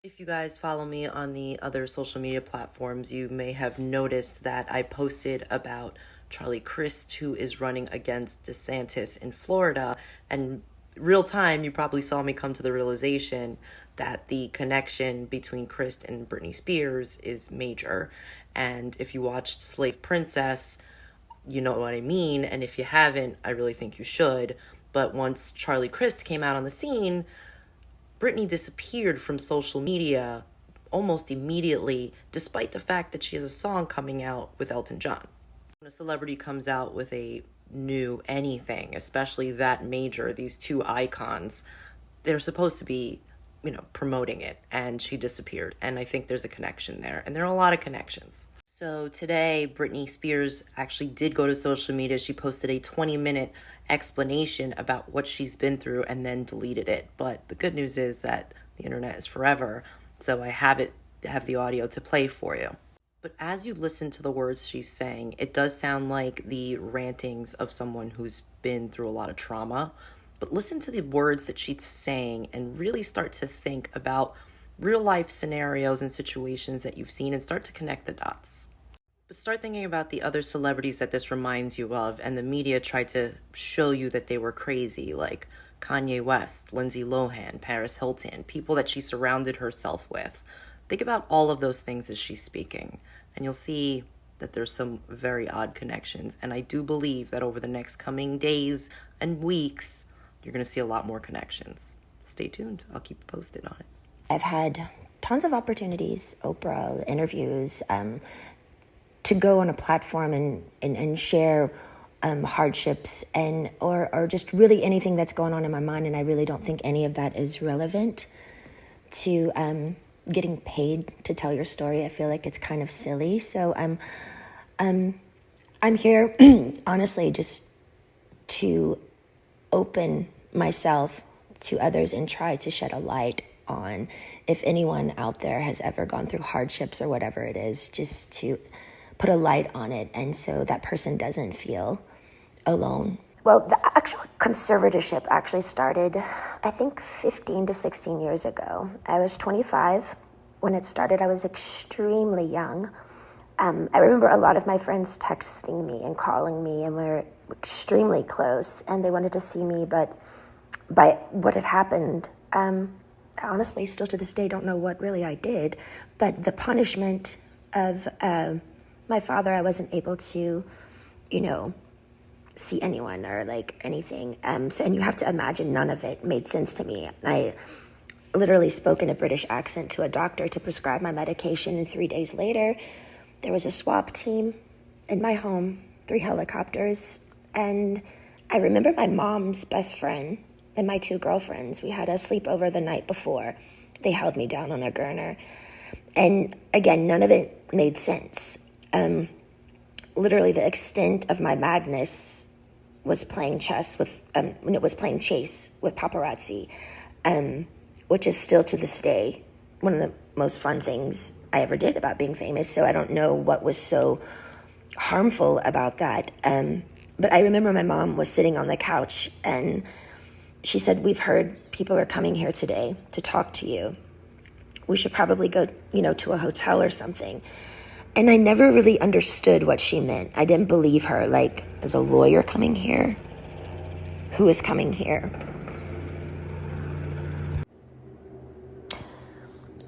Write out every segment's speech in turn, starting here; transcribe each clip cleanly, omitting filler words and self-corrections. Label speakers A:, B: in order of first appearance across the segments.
A: If you guys follow me on the other social media platforms, you may have noticed that I posted about Charlie Crist, who is running against DeSantis in Florida. And real time, you probably saw me come to the realization that the connection between Crist and Britney Spears is major. And if you watched Slave Princess, you know what I mean. And if you haven't, I really think you should. But once Charlie Crist came out on the scene, Britney disappeared from social media almost immediately, despite the fact that she has a song coming out with Elton John. When a celebrity comes out with a new anything, especially that major, these two icons, they're supposed to be, promoting it, and she disappeared. And I think there's a connection there, and there are a lot of connections. So today, Britney Spears actually did go to social media. She posted a 20-minute explanation about what she's been through and then deleted it. But the good news is that the internet is forever. So I have the audio to play for you. But as you listen to the words she's saying, it does sound like the rantings of someone who's been through a lot of trauma. But listen to the words that she's saying and really start to think about real life scenarios and situations that you've seen and start to connect the dots. But start thinking about the other celebrities that this reminds you of, and the media tried to show you that they were crazy, like Kanye West, Lindsay Lohan, Paris Hilton, people that she surrounded herself with. Think about all of those things as she's speaking, and you'll see that there's some very odd connections. And I do believe that over the next coming days and weeks, you're going to see a lot more connections. Stay tuned. I'll keep you posted on it.
B: I've had tons of opportunities, Oprah, interviews, to go on a platform and share hardships or just really anything that's going on in my mind. And I really don't think any of that is relevant to getting paid to tell your story. I feel like it's kind of silly. So I'm here, honestly, just to open myself to others and try to shed a light on if anyone out there has ever gone through hardships or whatever it is, just to put a light on it, and so that person doesn't feel alone. Well, the actual conservatorship actually started, I think, 15 to 16 years ago. I was 25 when it started. I was extremely young. I remember a lot of my friends texting me and calling me, and we were extremely close, and they wanted to see me, but by what had happened, honestly, still to this day, don't know what really I did, but the punishment of my father, I wasn't able to, see anyone or like anything. And you have to imagine none of it made sense to me. I literally spoke in a British accent to a doctor to prescribe my medication, and 3 days later, there was a swap team in my home, 3 helicopters, and I remember my mom's best friend and my 2 girlfriends. We had a sleepover the night before. They held me down on a gurner. And again, none of it made sense. Literally the extent of my madness was playing chess with, when it was playing chase with paparazzi, which is still to this day one of the most fun things I ever did about being famous. So I don't know what was so harmful about that. But I remember my mom was sitting on the couch and she said, "We've heard people are coming here today to talk to you. We should probably go, to a hotel or something." And I never really understood what she meant. I didn't believe her. Like, is a lawyer coming here? Who is coming here?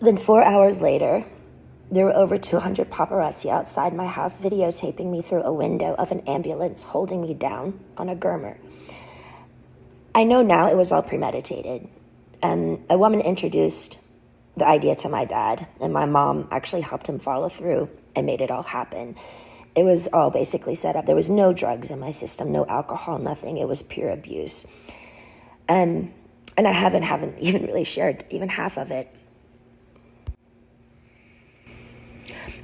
B: Then 4 hours later, there were over 200 paparazzi outside my house videotaping me through a window of an ambulance holding me down on a gurner. I know now it was all premeditated. A woman introduced the idea to my dad, and my mom actually helped him follow through and made it all happen. It was all basically set up. There was no drugs in my system, no alcohol, nothing. It was pure abuse. And I haven't even really shared even half of it.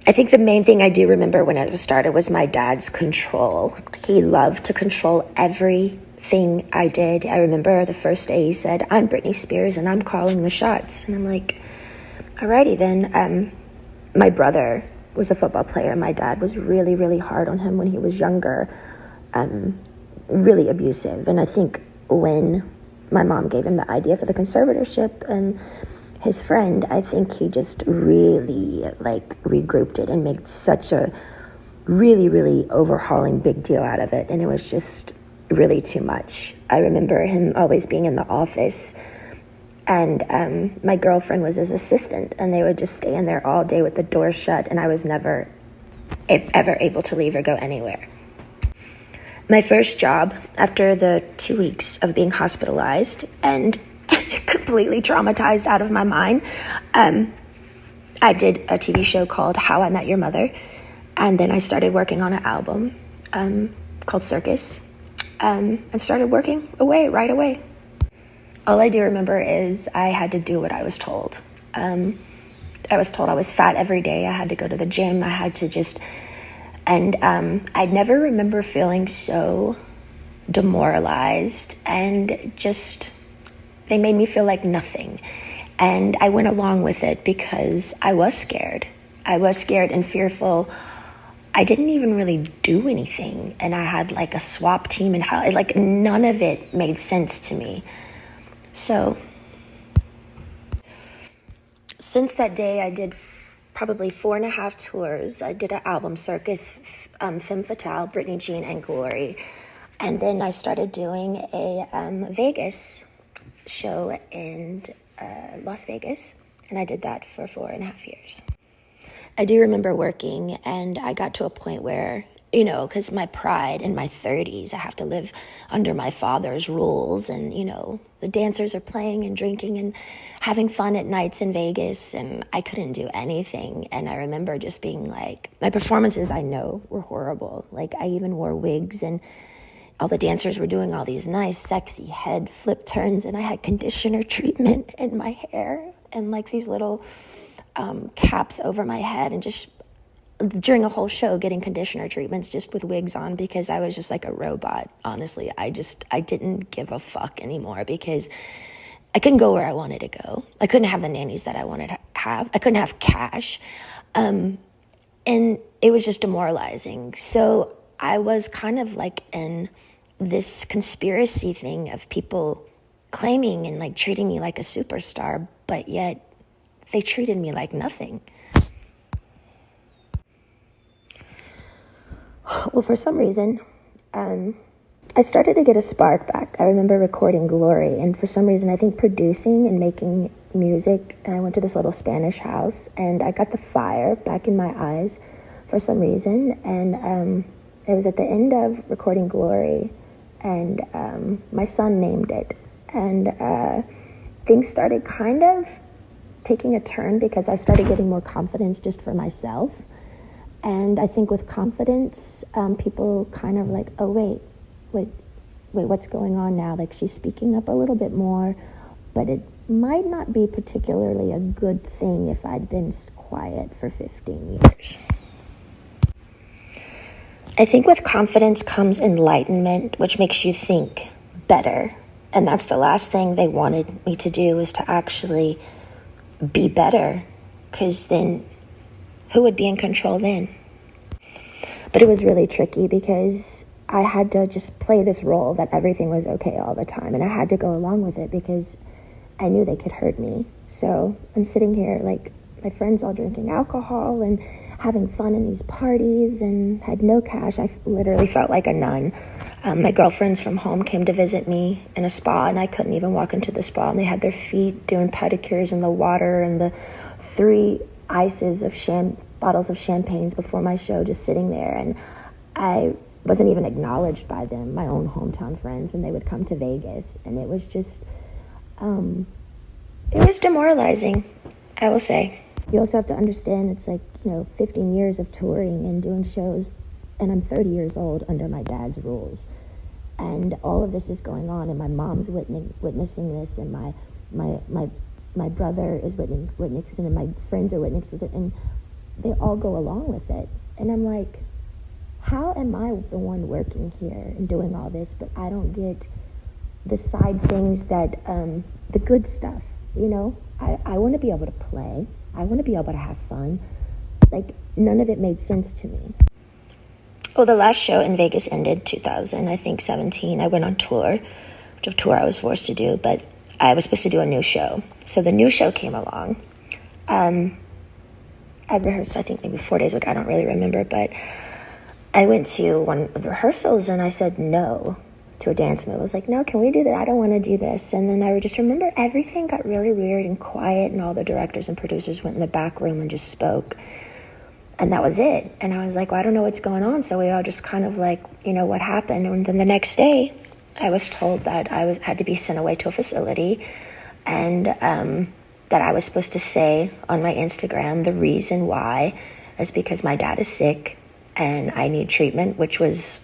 B: I think the main thing I do remember when it started was my dad's control. He loved to control everything I did. I remember the first day he said, "I'm Britney Spears and I'm calling the shots." And I'm like, alrighty then. My brother was a football player. My dad was really, really hard on him when he was younger, really abusive. And I think when my mom gave him the idea for the conservatorship and his friend, I think he just really like regrouped it and made such a really, really overhauling big deal out of it. And it was just really too much. I remember him always being in the office, and my girlfriend was his assistant, and they would just stay in there all day with the door shut, and I was never ever able to leave or go anywhere. My first job after the 2 weeks of being hospitalized and completely traumatized out of my mind, I did a TV show called How I Met Your Mother, and then I started working on an album called Circus, and started working away right away. All I do remember is I had to do what I was told. I was told I was fat every day. I had to go to the gym. I had to just... And I never remember feeling so demoralized, and just, they made me feel like nothing. And I went along with it because I was scared. I was scared and fearful. I didn't even really do anything. And I had like a swap team and how, like, none of it made sense to me. So since that day, I did probably 4.5 tours. I did an album, Circus, Femme Fatale, Britney Jean, and Glory. And then I started doing a Vegas show in Las Vegas, and I did that for 4.5 years. I do remember working, and I got to a point where, you know, because my pride in my 30s, I have to live under my father's rules, and, you know, the dancers are playing and drinking and having fun at nights in Vegas, and I couldn't do anything. And I remember just being like, my performances, I know, were horrible. Like, I even wore wigs, and all the dancers were doing all these nice, sexy head flip turns, and I had conditioner treatment in my hair and like these little caps over my head, and just during a whole show getting conditioner treatments just with wigs on, because I was just like a robot. Honestly, I didn't give a fuck anymore, because I couldn't go where I wanted to go. I couldn't have the nannies that I wanted to have. I couldn't have cash. And it was just demoralizing. So I was kind of like in this conspiracy thing of people claiming and like treating me like a superstar, but yet they treated me like nothing. Well, for some reason, I started to get a spark back. I remember recording Glory, and for some reason, I think producing and making music, and I went to this little Spanish house, and I got the fire back in my eyes for some reason, and it was at the end of recording Glory, and my son named it, and things started kind of taking a turn, because I started getting more confidence just for myself. And I think with confidence, people kind of like, oh, wait, what's going on now? Like, she's speaking up a little bit more, but it might not be particularly a good thing if I'd been quiet for 15 years. I think with confidence comes enlightenment, which makes you think better. And that's the last thing they wanted me to do, is to actually be better, because then who would be in control then? But it was really tricky, because I had to just play this role that everything was okay all the time, and I had to go along with it because I knew they could hurt me. So I'm sitting here, like, my friends all drinking alcohol and having fun in these parties, and had no cash. I literally felt like a nun. My girlfriends from home came to visit me in a spa, and I couldn't even walk into the spa, and they had their feet doing pedicures in the water, and the 3 ices of bottles of champagnes before my show just sitting there, and I wasn't even acknowledged by them, my own hometown friends, when they would come to Vegas. And it was just it was demoralizing, I will say. You also have to understand, it's like, 15 years of touring and doing shows, and I'm 30 years old under my dad's rules, and all of this is going on, and my mom's witnessing this, and my brother is witnessing, and my friends are witnessing it, and they all go along with it. And I'm like, how am I the one working here and doing all this, but I don't get the side things that, the good stuff, I want to be able to play. I want to be able to have fun. Like, none of it made sense to me. Well, the last show in Vegas ended 2017. I went on tour, which of tour I was forced to do, but I was supposed to do a new show. So the new show came along. I rehearsed, I think, maybe 4 days ago. I don't really remember, but I went to one of the rehearsals and I said no to a dance move. I was like, no, can we do that? I don't want to do this. And then I just remember everything got really weird and quiet, and all the directors and producers went in the back room and just spoke. And that was it. And I was like, well, I don't know what's going on. So we all just kind of like, what happened? And then the next day, I was told that I had to be sent away to a facility, and that I was supposed to say on my Instagram the reason why is because my dad is sick and I need treatment, which was,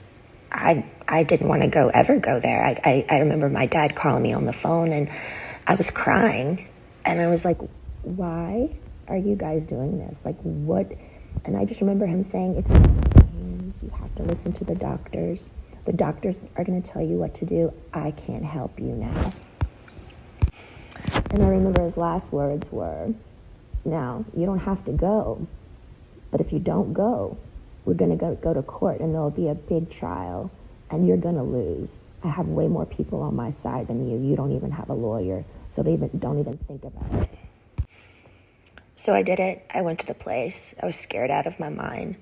B: I didn't want to ever go there. I remember my dad calling me on the phone and I was crying, and I was like, why are you guys doing this? Like, what? And I just remember him saying, it's not in your hands. You have to listen to the doctors. The doctors are going to tell you what to do. I can't help you now. And I remember his last words were, now, you don't have to go, but if you don't go, we're going to go to court, and there'll be a big trial, and you're going to lose. I have way more people on my side than you. You don't even have a lawyer, so don't even think about it. So I did it. I went to the place. I was scared out of my mind.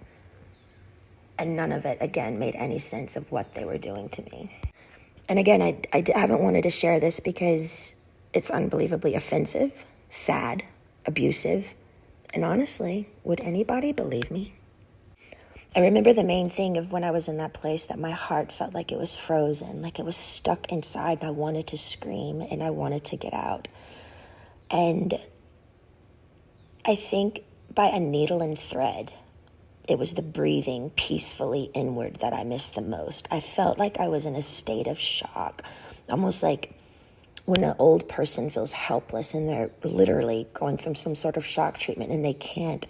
B: And none of it, again, made any sense of what they were doing to me. And again, I haven't wanted to share this because it's unbelievably offensive, sad, abusive. And honestly, would anybody believe me? I remember the main thing of when I was in that place, that my heart felt like it was frozen, like it was stuck inside, and I wanted to scream and I wanted to get out. And I think by a needle and thread, it was the breathing peacefully inward that I missed the most. I felt like I was in a state of shock, almost like when an old person feels helpless and they're literally going through some sort of shock treatment and they can't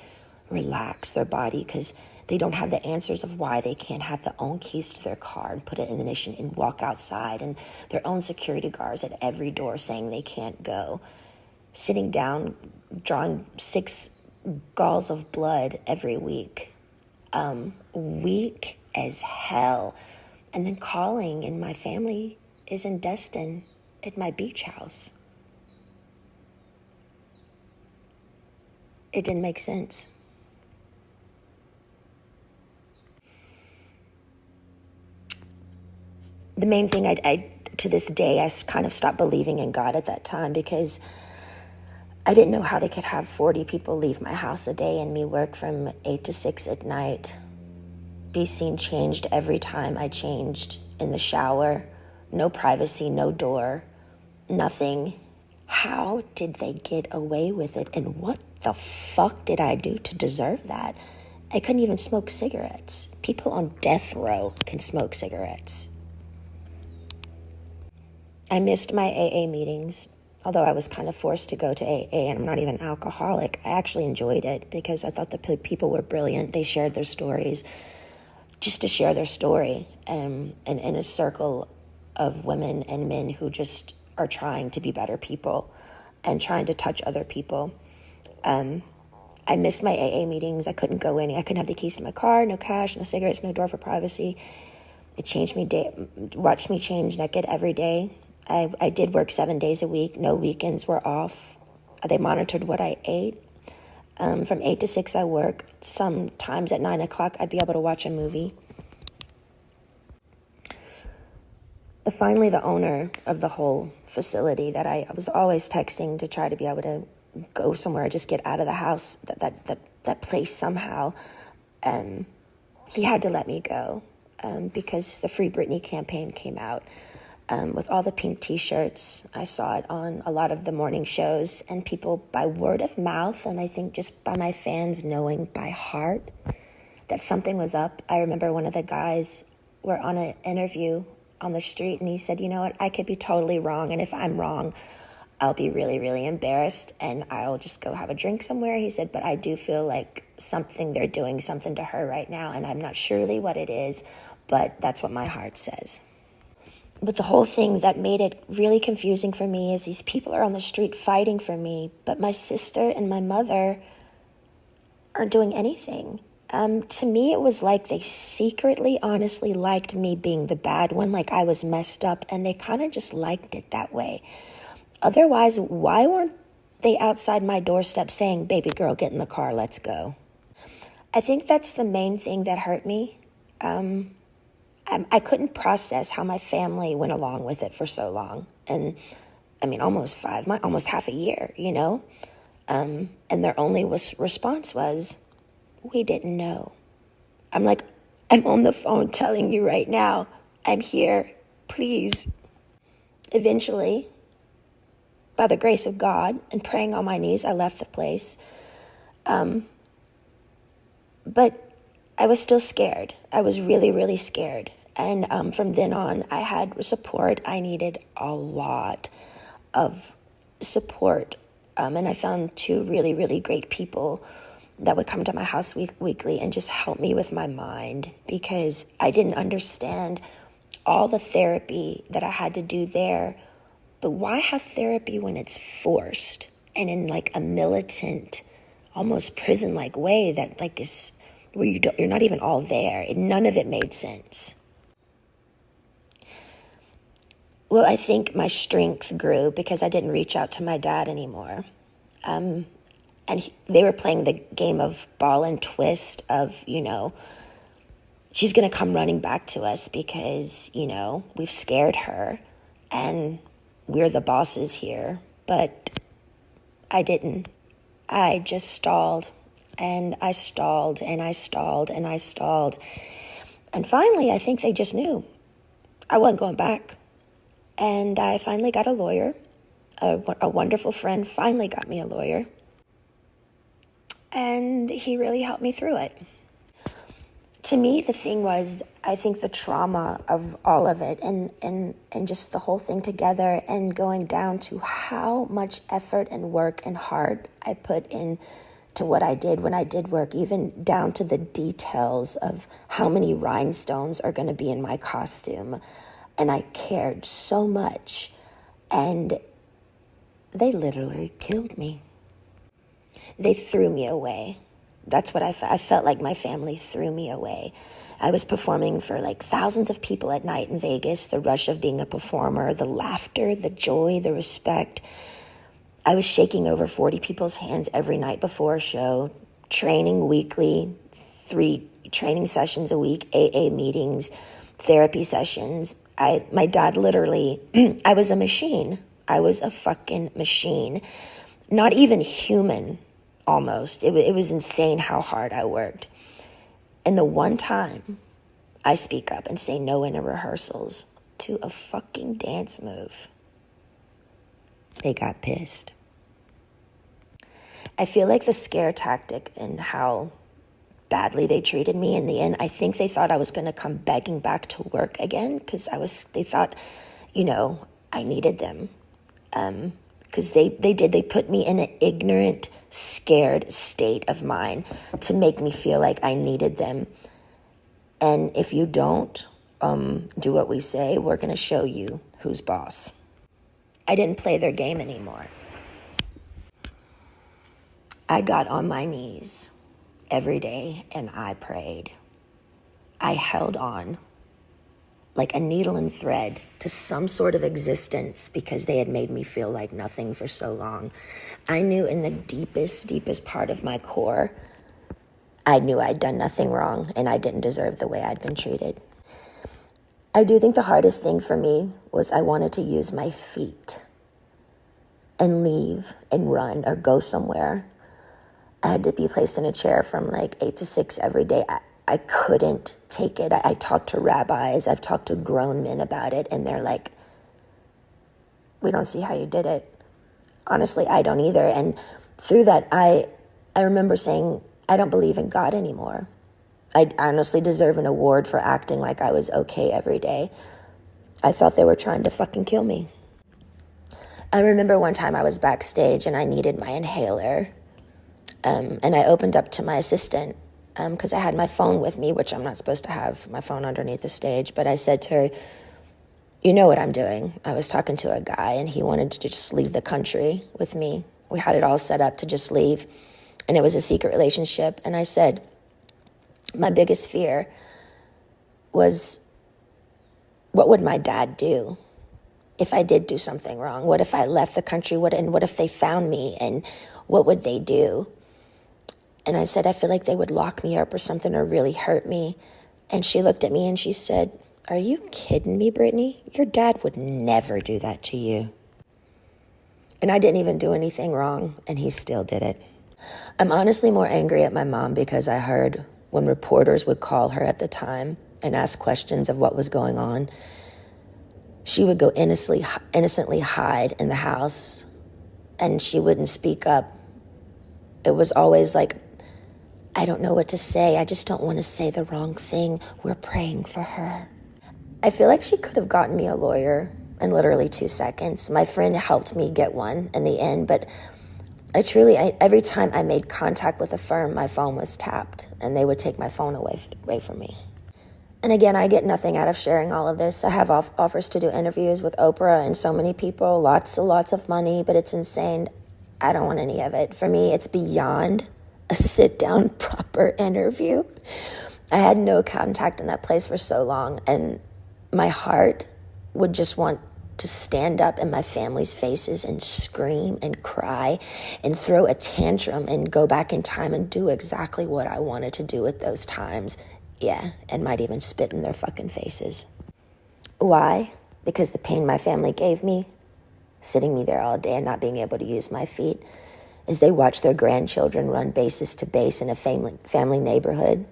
B: relax their body because they don't have the answers of why they can't have their own keys to their car and put it in the ignition and walk outside, and their own security guards at every door saying they can't go. Sitting down, drawing 6 galls of blood every week. Weak as hell. And then calling, and my family is in Destin at my beach house. It didn't make sense. The main thing, I to this day, I kind of stopped believing in God at that time, because I didn't know how they could have 40 people leave my house a day and me work from 8 to 6 at night. Be seen changed every time I changed in the shower. No privacy, no door, nothing. How did they get away with it? And what the fuck did I do to deserve that? I couldn't even smoke cigarettes. People on death row can smoke cigarettes. I missed my AA meetings. Although I was kind of forced to go to AA, and I'm not even an alcoholic, I actually enjoyed it because I thought the people were brilliant. They shared their stories just to share their story, and in a circle of women and men who just are trying to be better people and trying to touch other people. I missed my AA meetings. I couldn't go in. I couldn't have the keys to my car, no cash, no cigarettes, no door for privacy. It changed me, watched me change naked every day. I did work 7 days a week. No weekends were off. They monitored what I ate. From 8 to 6, I work. Sometimes at 9 o'clock, I'd be able to watch a movie. Finally, the owner of the whole facility that I was always texting to try to be able to go somewhere, just get out of the house, that place somehow, he had to let me go because the Free Britney campaign came out. With all the pink T-shirts. I saw it on a lot of the morning shows, and people by word of mouth, and I think just by my fans knowing by heart that something was up. I remember one of the guys were on an interview on the street, and he said, you know what, I could be totally wrong, and if I'm wrong, I'll be really, really embarrassed, and I'll just go have a drink somewhere. He said, but I do feel like they're doing something to her right now, and I'm not surely what it is, but that's what my heart says. But the whole thing that made it really confusing for me is these people are on the street fighting for me, but my sister and my mother aren't doing anything. To me, it was like they secretly, honestly liked me being the bad one, like I was messed up, and they kind of just liked it that way. Otherwise, why weren't They outside my doorstep saying, baby girl, get in the car, let's go. I think that's the main thing that hurt me. I couldn't process how my family went along with it for so long. And I mean, almost half a year, you know? And their only response was, we didn't know. I'm like, I'm on the phone telling you right now, I'm here, please. Eventually, by the grace of God and praying on my knees, I left the place. But I was still scared. I was really, really scared. And from then on, I had support. I needed a lot of support. And I found two really, really great people that would come to my house weekly and just help me with my mind, because I didn't understand all the therapy that I had to do there. But why have therapy when it's forced and in like a militant, almost prison-like way that like is where you're not even all there? None of it made sense. Well, I think my strength grew because I didn't reach out to my dad anymore. And they were playing the game of ball and twist of, you know, she's going to come running back to us because, you know, we've scared her and we're the bosses here. But I didn't. I just stalled and I stalled and I stalled and I stalled. And finally, I think they just knew I wasn't going back. And I finally got a lawyer. A wonderful friend finally got me a lawyer. And he really helped me through it. To me, the thing was, I think the trauma of all of it and just the whole thing together and going down to how much effort and work and heart I put in to what I did when I did work, even down to the details of how many rhinestones are going to be in my costume. And I cared so much. And they literally killed me. They threw me away. That's what I felt like my family threw me away. I was performing for like thousands of people at night in Vegas, the rush of being a performer, the laughter, the joy, the respect. I was shaking over 40 people's hands every night before a show, training weekly, 3 training sessions a week, AA meetings, therapy sessions. My dad literally, I was a machine. I was a fucking machine. Not even human. Almost. It was insane how hard I worked. And the one time I speak up and say no in the rehearsals to a fucking dance move, they got pissed. I feel like the scare tactic and how badly they treated me in the end, I think they thought I was going to come begging back to work again because they thought, you know, I needed them. Because they put me in an ignorant, scared state of mind to make me feel like I needed them. And if you don't do what we say, we're going to show you who's boss. I didn't play their game anymore. I got on my knees every day and I prayed. I held on like a needle and thread to some sort of existence because they had made me feel like nothing for so long. I knew in the deepest, deepest part of my core, I knew I'd done nothing wrong and I didn't deserve the way I'd been treated. I do think the hardest thing for me was I wanted to use my feet and leave and run or go somewhere. I had to be placed in a chair from like 8 to 6 every day. I couldn't take it. I talked to rabbis. I've talked to grown men about it, and they're like, we don't see how you did it. Honestly, I don't either. And through that, I remember saying, I don't believe in God anymore. I honestly deserve an award for acting like I was okay every day. I thought they were trying to fucking kill me. I remember one time I was backstage and I needed my inhaler. And I opened up to my assistant because I had my phone with me, which I'm not supposed to have my phone underneath the stage. But I said to her, you know what I'm doing. I was talking to a guy and he wanted to just leave the country with me. We had it all set up to just leave. And it was a secret relationship. And I said, my biggest fear was, what would my dad do if I did do something wrong? What if I left the country? And what if they found me? And what would they do? And I said, I feel like they would lock me up or something or really hurt me. And she looked at me and she said, are you kidding me, Brittany? Your dad would never do that to you. And I didn't even do anything wrong, and he still did it. I'm honestly more angry at my mom because I heard when reporters would call her at the time and ask questions of what was going on, she would go innocently hide in the house, and she wouldn't speak up. It was always like, I don't know what to say. I just don't want to say the wrong thing. We're praying for her. I feel like she could have gotten me a lawyer in literally 2 seconds. My friend helped me get one in the end, but every time I made contact with a firm, my phone was tapped, and they would take my phone away from me. And again, I get nothing out of sharing all of this. I have offers to do interviews with Oprah and so many people, lots of money, but it's insane. I don't want any of it. For me, it's beyond a sit-down, proper interview. I had no contact in that place for so long, and my heart would just want to stand up in my family's faces and scream and cry and throw a tantrum and go back in time and do exactly what I wanted to do at those times. Yeah, and might even spit in their fucking faces. Why? Because the pain my family gave me, sitting me there all day and not being able to use my feet, as they watch their grandchildren run bases to base in a family neighborhood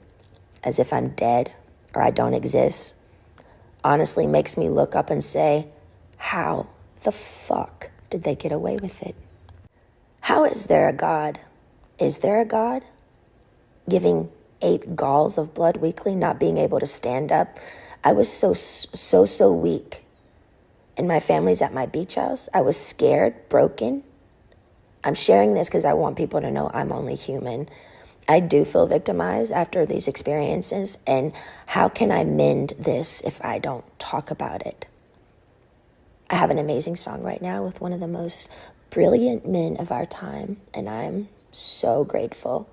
B: as if I'm dead or I don't exist, honestly makes me look up and say, how the fuck did they get away with it? How is there a God? Is there a God? Giving 8 galls of blood weekly, not being able to stand up. I was so weak. And my family's at my beach house. I was scared, broken. I'm sharing this because I want people to know I'm only human. I do feel victimized after these experiences. And how can I mend this if I don't talk about it? I have an amazing song right now with one of the most brilliant men of our time, and I'm so grateful.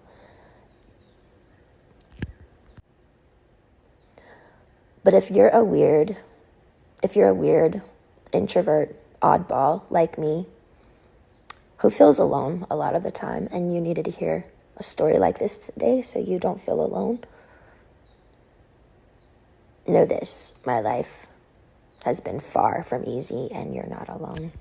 B: But if you're a weird introvert, oddball like me, who feels alone a lot of the time, and you needed to hear a story like this today so you don't feel alone, know this, my life has been far from easy, and you're not alone.